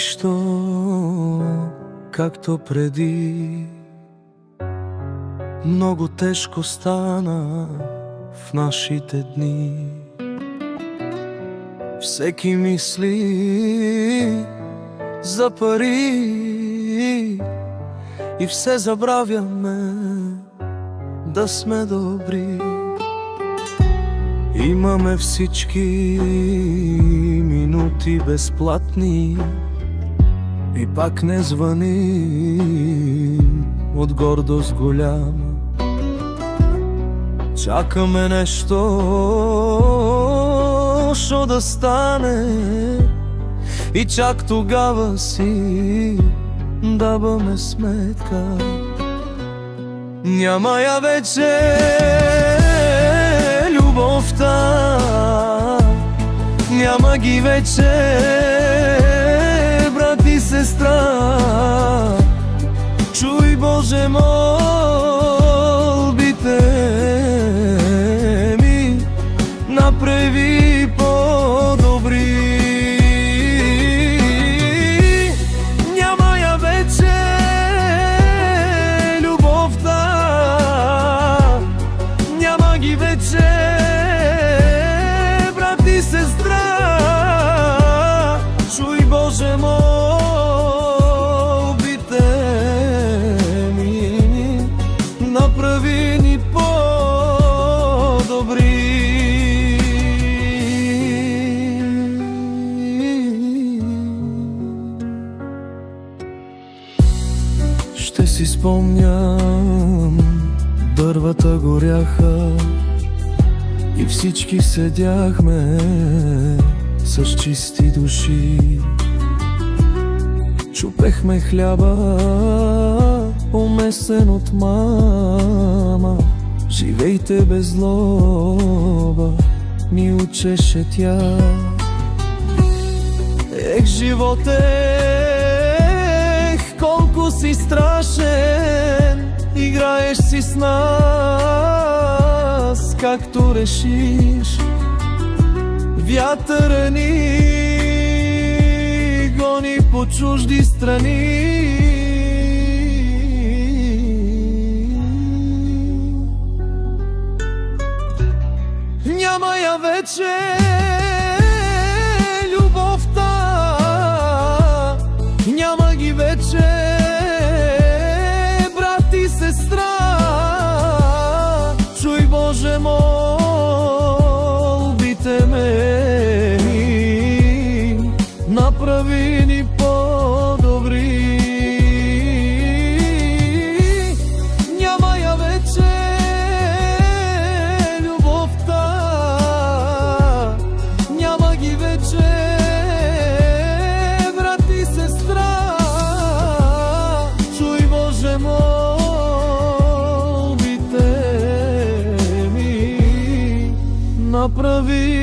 нищо, както преди. Много тежко стана в нашите дни. Всеки мисли за пари и все забравяме да сме добри. Имаме всички минути безплатни и пак не звъним от гордост голяма. Чакаме нещо, шо да стане и чак тогава си даваме сметка. Няма я вече любовта, няма ги вече брат и сестра. Чуй, Боже, молбите ми, направи по-добри. Няма я вече любовта, няма ги вече брат и сестра. Чуй, Боже, молбите ми, направи ни по-добри. Ще си спомням, дървата горяха и всички седяхме с чисти души. Чупехме хляба, умесен от мама. Живейте без злоба, ми учеше тя. Ех, животех, колко си страшен, играеш си с нас, както решиш. Вятъра ни гони по чужди страни. Няма я вече любовта, няма ги вече брат и сестра. Чуй, Боже, молбите ме, направи ни по-добри. Няма я вече любовта, няма ги вече брат и сестра. Чуй, Боже, молбите ми, направи